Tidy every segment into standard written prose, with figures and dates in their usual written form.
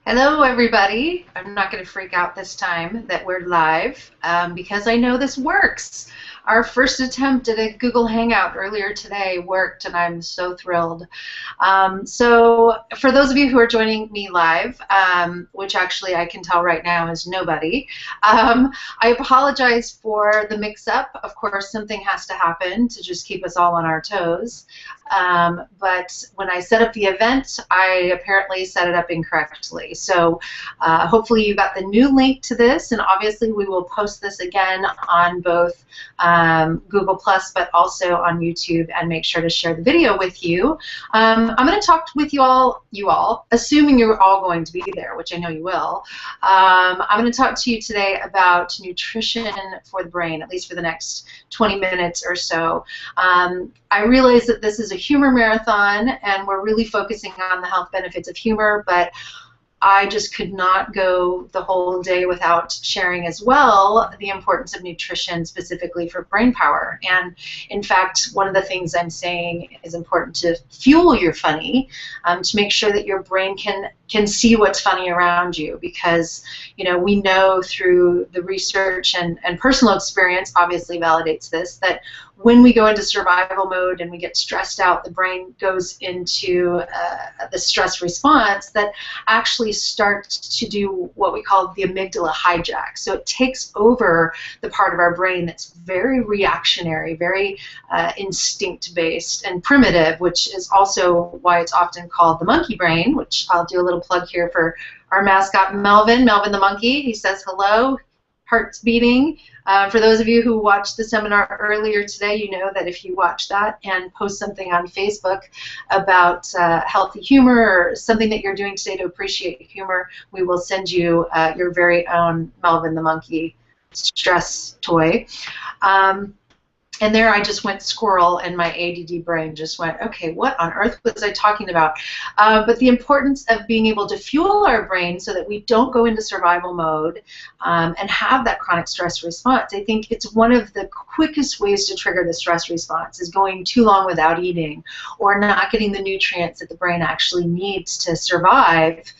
Hello, everybody. I'm not going to freak out this time that we're live because I know this works. Our first attempt at a Google Hangout earlier today worked, and I'm so thrilled. So for those of you who are joining me live, which actually I can tell right now is nobody, I apologize for the mix-up. Of course, something has to happen to just keep us all on our toes. But when I set up the event, I apparently set it up incorrectly. So hopefully you got the new link to this, and obviously we will post this again on both Google Plus, but also on YouTube, and make sure to share the video with you. I'm going to talk with you all, assuming you're all going to be there, which I know you will. I'm going to talk to you today about nutrition for the brain, at least for the next 20 minutes or so. I realize that this is a humor marathon, and we're really focusing on the health benefits of humor, but I just could not go the whole day without sharing as well the importance of nutrition specifically for brain power. And in fact, one of the things I'm saying is important to fuel your funny, to make sure that your brain can see what's funny around you, because we know through the research and personal experience obviously validates this, that when we go into survival mode and we get stressed out, the brain goes into the stress response that actually starts to do what we call the amygdala hijack. So it takes over the part of our brain that's very reactionary, very instinct-based and primitive, which is also why it's often called the monkey brain, which I'll do a little plug here for our mascot Melvin the Monkey. He says hello, heart's beating. For those of you who watched the seminar earlier today, you know that if you watch that and post something on Facebook about healthy humor or something that you're doing today to appreciate humor, we will send you your very own Melvin the Monkey stress toy. And there I just went squirrel, and my ADD brain just went, okay, what on earth was I talking about? But the importance of being able to fuel our brain so that we don't go into survival mode and have that chronic stress response. I think it's one of the quickest ways to trigger the stress response is going too long without eating, or not getting the nutrients that the brain actually needs to survive.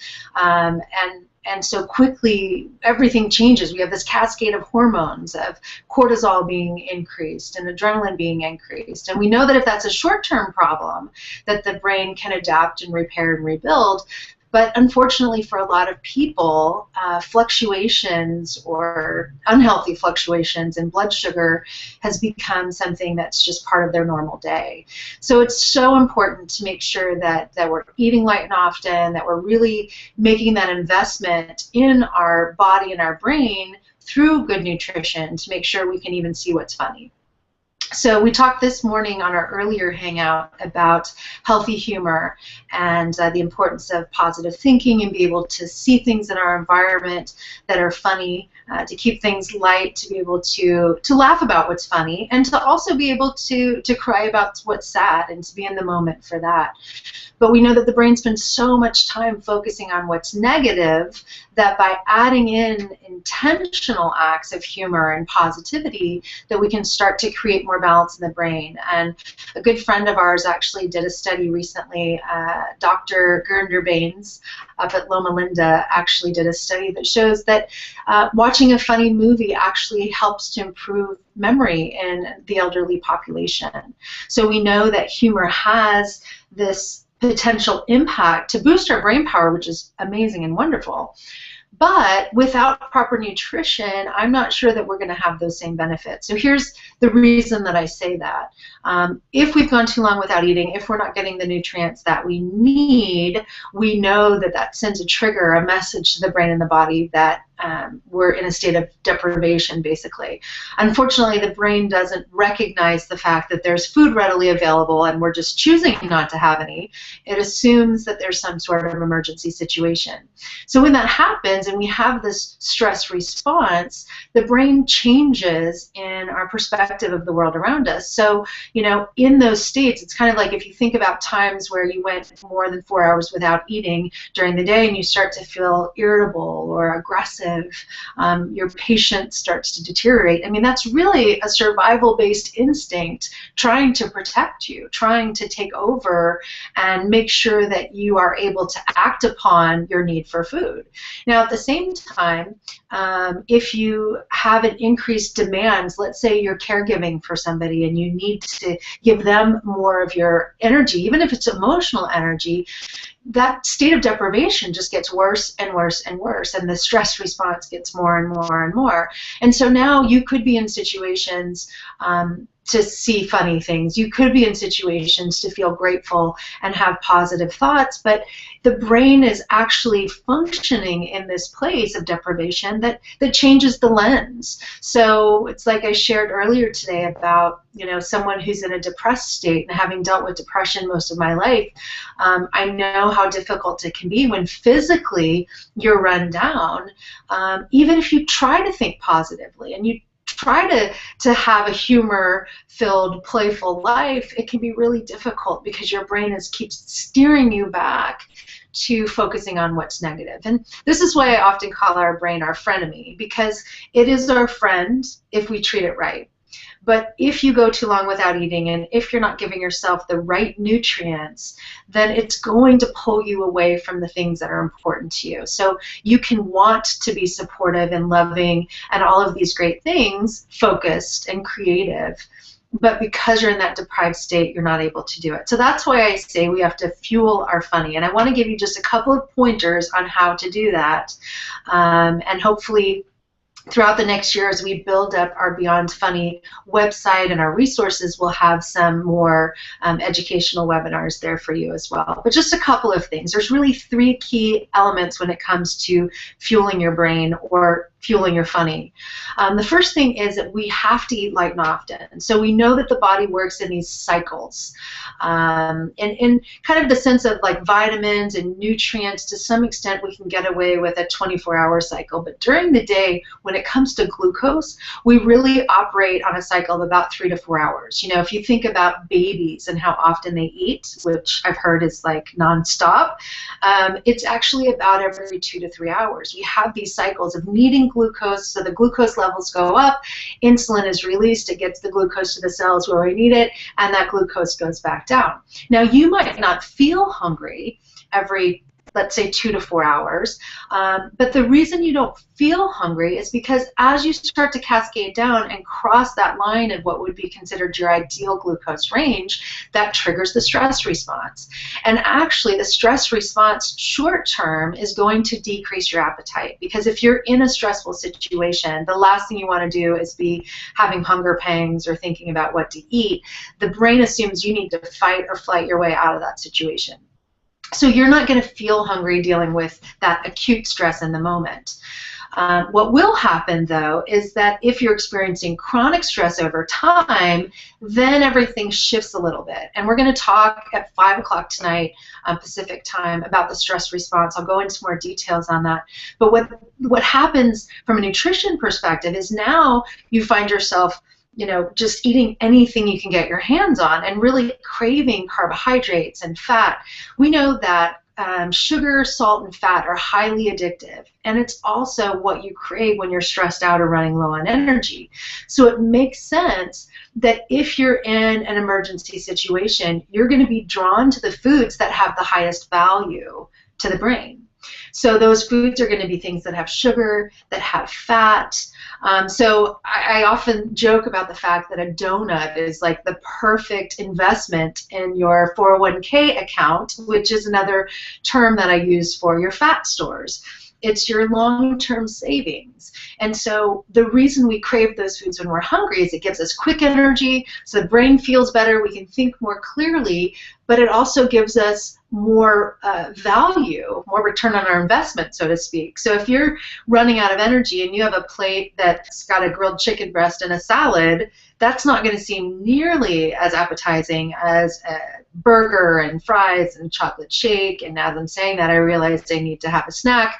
And so quickly, everything changes. We have this cascade of hormones, of cortisol being increased and adrenaline being increased. And we know that if that's a short-term problem, that the brain can adapt and repair and rebuild. But unfortunately for a lot of people, fluctuations or unhealthy fluctuations in blood sugar has become something that's just part of their normal day. So it's so important to make sure that we're eating light and often, that we're really making that investment in our body and our brain through good nutrition to make sure we can even see what's funny. So we talked this morning on our earlier hangout about healthy humor and the importance of positive thinking and be able to see things in our environment that are funny, to keep things light, to be able to laugh about what's funny, and to also be able to cry about what's sad and to be in the moment for that. But we know that the brain spends so much time focusing on what's negative that by adding in intentional acts of humor and positivity, that we can start to create more balance in the brain. And a good friend of ours actually did a study recently. Dr. Gurnder Baines up at Loma Linda actually did a study that shows that watching a funny movie actually helps to improve memory in the elderly population. So we know that humor has this potential impact to boost our brain power, which is amazing and wonderful. But without proper nutrition, I'm not sure that we're going to have those same benefits. So here's the reason that I say that. If we've gone too long without eating, if we're not getting the nutrients that we need, we know that that sends a trigger, a message to the brain and the body that we're in a state of deprivation, basically. Unfortunately, the brain doesn't recognize the fact that there's food readily available and we're just choosing not to have any. It assumes that there's some sort of emergency situation. So when that happens and we have this stress response, the brain changes in our perspective of the world around us. So, in those states, it's kind of like if you think about times where you went more than 4 hours without eating during the day and you start to feel irritable or aggressive aggressive, your patience starts to deteriorate. I mean, that's really a survival-based instinct trying to protect you, trying to take over and make sure that you are able to act upon your need for food. Now, at the same time, if you have an increased demands, let's say you're caregiving for somebody and you need to give them more of your energy, even if it's emotional energy, that state of deprivation just gets worse and worse and worse, and the stress response gets more and more and more. And so now you could be in situations to see funny things. You could be in situations to feel grateful and have positive thoughts, but the brain is actually functioning in this place of deprivation that changes the lens. So it's like I shared earlier today about, you know, someone who's in a depressed state, and having dealt with depression most of my life, I know how difficult it can be when physically you're run down. Even if you try to think positively and you try to have a humor-filled, playful life, it can be really difficult because your brain keeps steering you back to focusing on what's negative. And this is why I often call our brain our frenemy, because it is our friend if we treat it right. But if you go too long without eating, and if you're not giving yourself the right nutrients, then it's going to pull you away from the things that are important to you. So you can want to be supportive and loving and all of these great things, focused and creative, but because you're in that deprived state, you're not able to do it. So that's why I say we have to fuel our funny. And I want to give you just a couple of pointers on how to do that. And hopefully throughout the next year, as we build up our Beyond Funny website and our resources, we'll have some more educational webinars there for you as well. But just a couple of things. There's really 3 key elements when it comes to fueling your brain or fueling your funny. The first thing is that we have to eat light and often. So we know that the body works in these cycles. And in kind of the sense of like vitamins and nutrients, to some extent we can get away with a 24-hour cycle. But during the day, when it comes to glucose, we really operate on a cycle of about 3 to 4 hours. You know, if you think about babies and how often they eat, which I've heard is like nonstop, it's actually about every 2 to 3 hours. We have these cycles of needing glucose, so the glucose levels go up, insulin is released, it gets the glucose to the cells where we need it, and that glucose goes back down. Now, you might not feel hungry every, let's say, 2 to 4 hours, but the reason you don't feel hungry is because as you start to cascade down and cross that line of what would be considered your ideal glucose range, that triggers the stress response. And actually, the stress response short term is going to decrease your appetite, because if you're in a stressful situation, the last thing you want to do is be having hunger pangs or thinking about what to eat. The brain assumes you need to fight or flight your way out of that situation. So you're not going to feel hungry dealing with that acute stress in the moment. What will happen, though, is that if you're experiencing chronic stress over time, then everything shifts a little bit. And we're going to talk at 5 o'clock tonight Pacific time about the stress response. I'll go into more details on that. But what happens from a nutrition perspective is now you find yourself, you know, just eating anything you can get your hands on and really craving carbohydrates and fat. We know that sugar, salt, and fat are highly addictive, and it's also what you crave when you're stressed out or running low on energy. So it makes sense that if you're in an emergency situation, you're going to be drawn to the foods that have the highest value to the brain. So those foods are going to be things that have sugar, that have fat. So I often joke about the fact that a donut is like the perfect investment in your 401k account, which is another term that I use for your fat stores. It's your long-term savings. And so the reason we crave those foods when we're hungry is it gives us quick energy, so the brain feels better, we can think more clearly, but it also gives us more value, more return on our investment, so to speak. So if you're running out of energy and you have a plate that's got a grilled chicken breast and a salad, that's not going to seem nearly as appetizing as a burger and fries and chocolate shake. And as I'm saying that, I realize I need to have a snack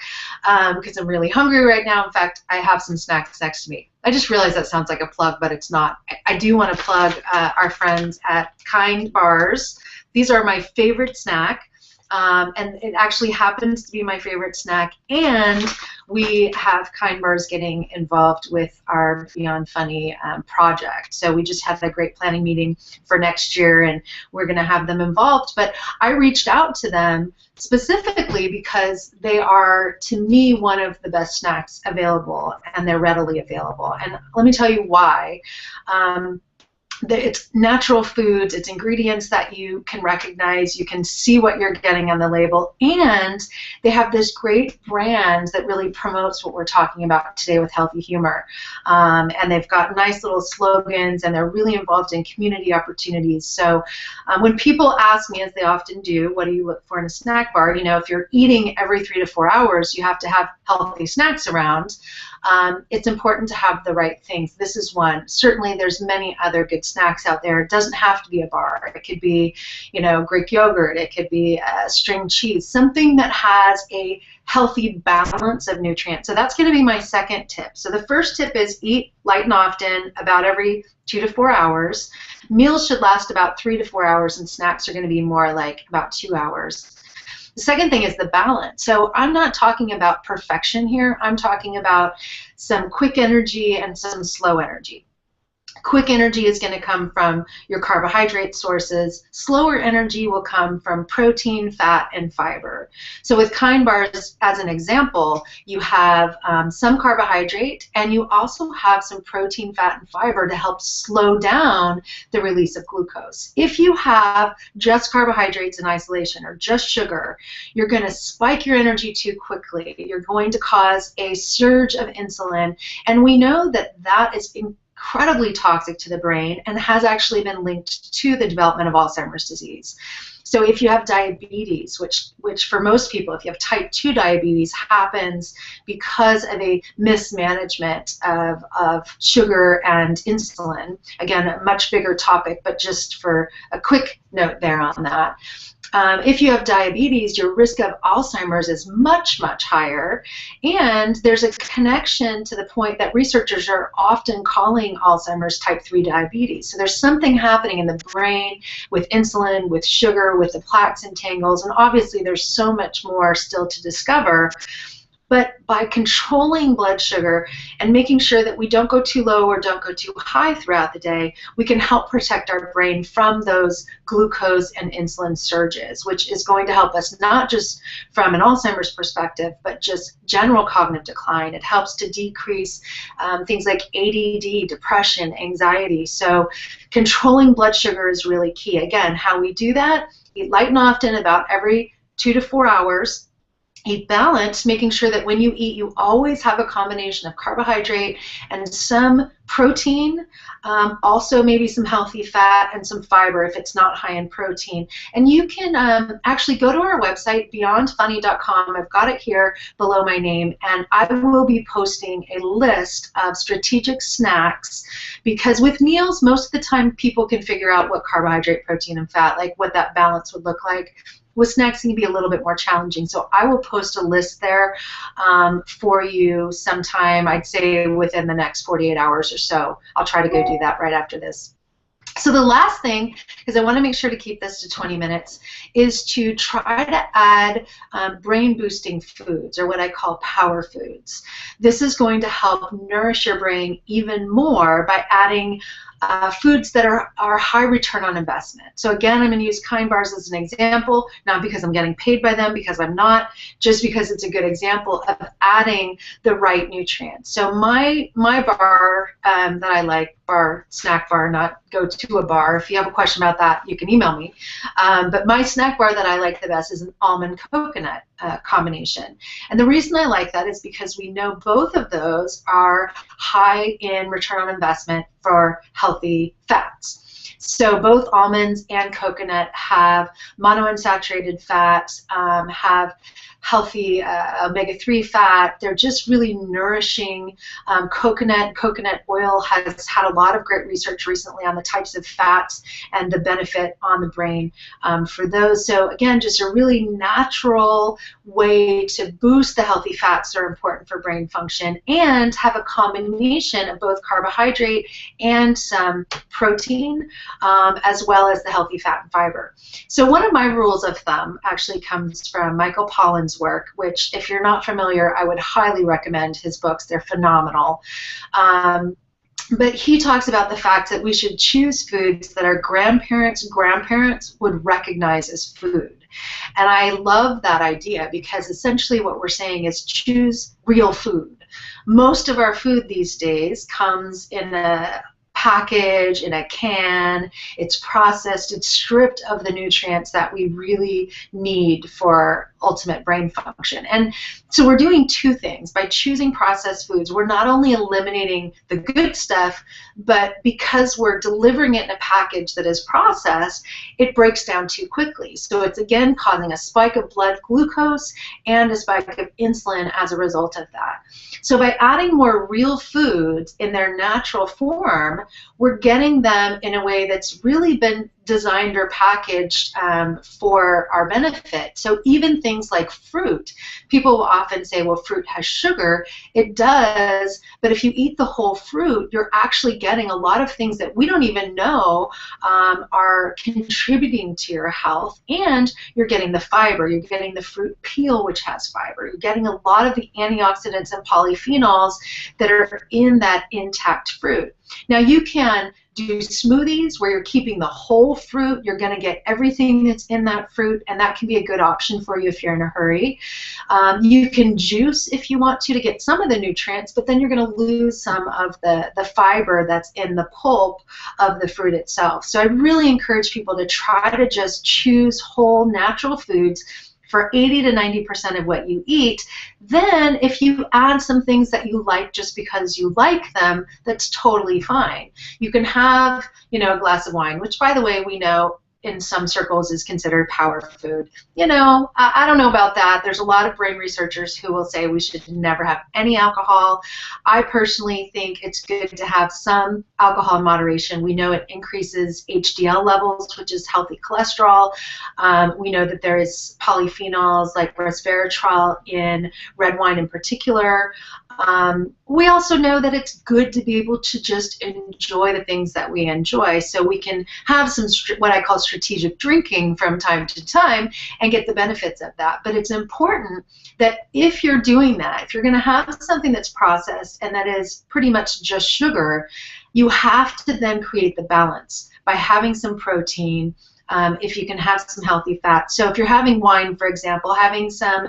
because I'm really hungry right now. In fact, I have some snacks next to me. I just realized that sounds like a plug, but it's not. I do want to plug our friends at Kind Bars. These are my favorite snack. and it actually happens to be my favorite snack. And we have Kind Bars getting involved with our Beyond Funny project. So we just had a great planning meeting for next year, and we're going to have them involved. But I reached out to them specifically because they are, to me, one of the best snacks available, and they're readily available. And let me tell you why. It's natural foods, it's ingredients that you can recognize, you can see what you're getting on the label, and they have this great brand that really promotes what we're talking about today with healthy humor. And they've got nice little slogans, and they're really involved in community opportunities. So when people ask me, as they often do, what do you look for in a snack bar? You know, if you're eating every 3 to 4 hours, you have to have healthy snacks around. It's important to have the right things. This is one. Certainly there's many other good snacks out there. It doesn't have to be a bar. It could be, you know, Greek yogurt. It could be string cheese. Something that has a healthy balance of nutrients. So that's going to be my second tip. So the first tip is eat light and often, about every 2 to 4 hours. Meals should last about 3 to 4 hours, and snacks are going to be more like about 2 hours. The second thing is the balance. So I'm not talking about perfection here. I'm talking about some quick energy and some slow energy. Quick energy is going to come from your carbohydrate sources. Slower energy will come from protein, fat, and fiber. So with Kind Bars, as an example, you have some carbohydrate, and you also have some protein, fat, and fiber to help slow down the release of glucose. If you have just carbohydrates in isolation or just sugar, you're going to spike your energy too quickly. You're going to cause a surge of insulin, and we know that that is incredibly toxic to the brain and has actually been linked to the development of Alzheimer's disease. So if you have diabetes, which for most people, if you have type 2 diabetes, happens because of a mismanagement of sugar and insulin. Again, a much bigger topic, but just for a quick note there on that. If you have diabetes, your risk of Alzheimer's is much, much higher, and there's a connection to the point that researchers are often calling Alzheimer's type 3 diabetes. So there's something happening in the brain with insulin, with sugar, with the plaques and tangles, and obviously there's so much more still to discover. But by controlling blood sugar and making sure that we don't go too low or don't go too high throughout the day, we can help protect our brain from those glucose and insulin surges, which is going to help us not just from an Alzheimer's perspective, but just general cognitive decline. It helps to decrease things like ADD, depression, anxiety. So controlling blood sugar is really key. Again, how we do that, eat light and often, about every 2 to 4 hours. Eat balanced, making sure that when you eat, you always have a combination of carbohydrate and some protein, also maybe some healthy fat and some fiber if it's not high in protein. And you can actually go to our website, beyondfunny.com. I've got it here below my name, and I will be posting a list of strategic snacks, because with meals, most of the time people can figure out what carbohydrate, protein, and fat, like what that balance would look like. With snacks, it can be a little bit more challenging. So I will post a list there for you sometime, I'd say within the next 48 hours or so. I'll try to go do that right after this. So the last thing, because I want to make sure to keep this to 20 minutes, is to try to add brain-boosting foods, or what I call power foods. This is going to help nourish your brain even more by adding foods that are high return on investment. So again, I'm going to use Kind Bars as an example, not because I'm getting paid by them, because I'm not, just because it's a good example of adding the right nutrients. So my bar that I like, snack bar, not go to a bar. If you have a question about that, you can email me. But my snack bar that I like the best is an almond coconut combination. And the reason I like that is because we know both of those are high in return on investment for healthy fats. So both almonds and coconut have monounsaturated fats, have healthy omega-3 fat. They're just really nourishing. Coconut oil has had a lot of great research recently on the types of fats and the benefit on the brain for those. So again, just a really natural way to boost the healthy fats that are important for brain function, and have a combination of both carbohydrate and some protein as well as the healthy fat and fiber. So one of my rules of thumb actually comes from Michael Pollan's work, which if you're not familiar, I would highly recommend his books. They're phenomenal. But he talks about the fact that we should choose foods that our grandparents' grandparents would recognize as food. And I love that idea because essentially what we're saying is choose real food. Most of our food these days comes in a package, in a can, it's processed, it's stripped of the nutrients that we really need for ultimate brain function. And so we're doing two things. By choosing processed foods, we're not only eliminating the good stuff, but because we're delivering it in a package that is processed, it breaks down too quickly. So it's again causing a spike of blood glucose and a spike of insulin as a result of that. So by adding more real foods in their natural form, we're getting them in a way that's really been designed or packaged for our benefit. So even things like fruit, people will often say, well, fruit has sugar. It does, but if you eat the whole fruit, you're actually getting a lot of things that we don't even know are contributing to your health, and you're getting the fiber, you're getting the fruit peel, which has fiber, you're getting a lot of the antioxidants and polyphenols that are in that intact fruit. Now you can do smoothies where you're keeping the whole fruit. You're going to get everything that's in that fruit, and that can be a good option for you if you're in a hurry. You can juice if you want to get some of the nutrients, but then you're going to lose some of the fiber that's in the pulp of the fruit itself. So I really encourage people to try to just choose whole natural foods for 80 to 90% of what you eat. Then if you add some things that you like just because you like them, that's totally fine. You can have, a glass of wine, which by the way we know in some circles is considered power food. I don't know about that. There's a lot of brain researchers who will say we should never have any alcohol. I personally think it's good to have some alcohol in moderation. We know it increases HDL levels, which is healthy cholesterol. We know that there is polyphenols like resveratrol in red wine in particular. We also know that it's good to be able to just enjoy the things that we enjoy, so we can have some what I call strategic drinking from time to time and get the benefits of that. But it's important that if you're doing that, if you're going to have something that's processed and that is pretty much just sugar, you have to then create the balance by having some protein. If you can have some healthy fat. So if you're having wine, for example, having some,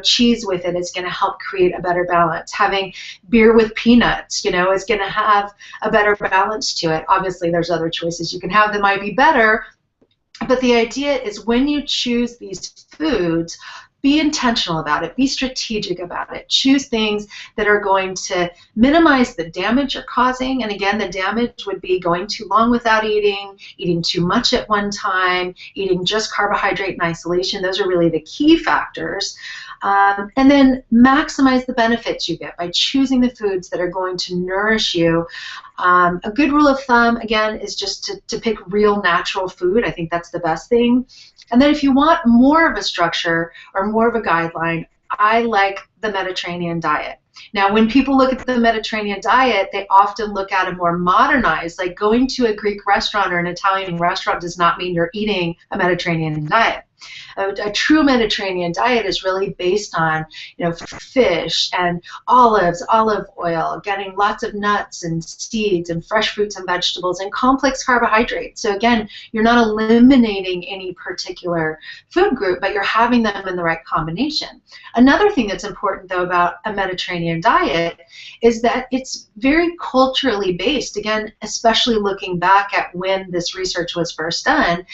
cheese with it is going to help create a better balance. Having beer with peanuts, is going to have a better balance to it. Obviously, there's other choices you can have that might be better, but the idea is when you choose these foods, be intentional about it. Be strategic about it. Choose things that are going to minimize the damage you're causing. And again, the damage would be going too long without eating, eating too much at one time, eating just carbohydrate in isolation. Those are really the key factors. And then maximize the benefits you get by choosing the foods that are going to nourish you. A good rule of thumb, again, is just to pick real natural food. I think that's the best thing. And then if you want more of a structure or more of a guideline, I like the Mediterranean diet. Now, when people look at the Mediterranean diet, they often look at a more modernized, like going to a Greek restaurant or an Italian restaurant does not mean you're eating a Mediterranean diet. A true Mediterranean diet is really based on, fish and olives, olive oil, getting lots of nuts and seeds and fresh fruits and vegetables and complex carbohydrates. So again, you're not eliminating any particular food group, but you're having them in the right combination. Another thing that's important, though, about a Mediterranean diet is that it's very culturally based. Again, especially looking back at when this research was first done,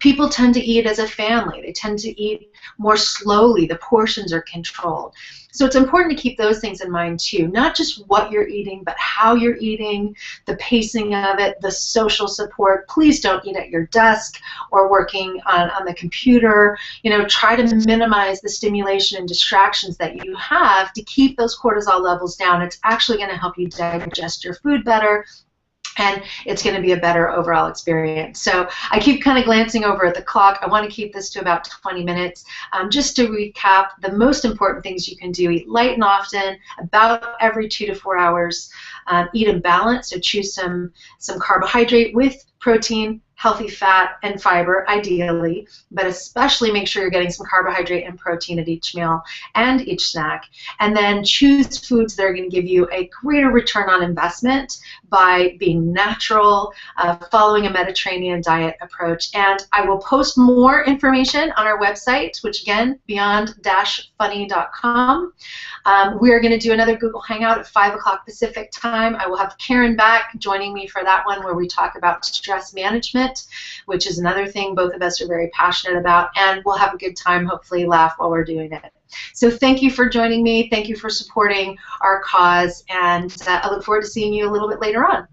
people tend to eat as a family. They tend to eat more slowly. The portions are controlled. So it's important to keep those things in mind too, not just what you're eating, but how you're eating, the pacing of it, the social support. Please don't eat at your desk or working on the computer. Try to minimize the stimulation and distractions that you have to keep those cortisol levels down. It's actually going to help you digest your food better. and it's going to be a better overall experience. So I keep kind of glancing over at the clock. I want to keep this to about 20 minutes. Just to recap, the most important things you can do: eat light and often, about every 2 to 4 hours. Eat in balance, so choose some carbohydrate with protein, healthy fat, and fiber, ideally, but especially make sure you're getting some carbohydrate and protein at each meal and each snack. And then choose foods that are going to give you a greater return on investment by being natural, following a Mediterranean diet approach. And I will post more information on our website, which again, beyond-funny.com. We are going to do another Google Hangout at 5 o'clock Pacific time. I will have Karen back joining me for that one, where we talk about stress management, which is another thing both of us are very passionate about, and we'll have a good time, hopefully laugh while we're doing it. So thank you for joining me. Thank you for supporting our cause, and I look forward to seeing you a little bit later on.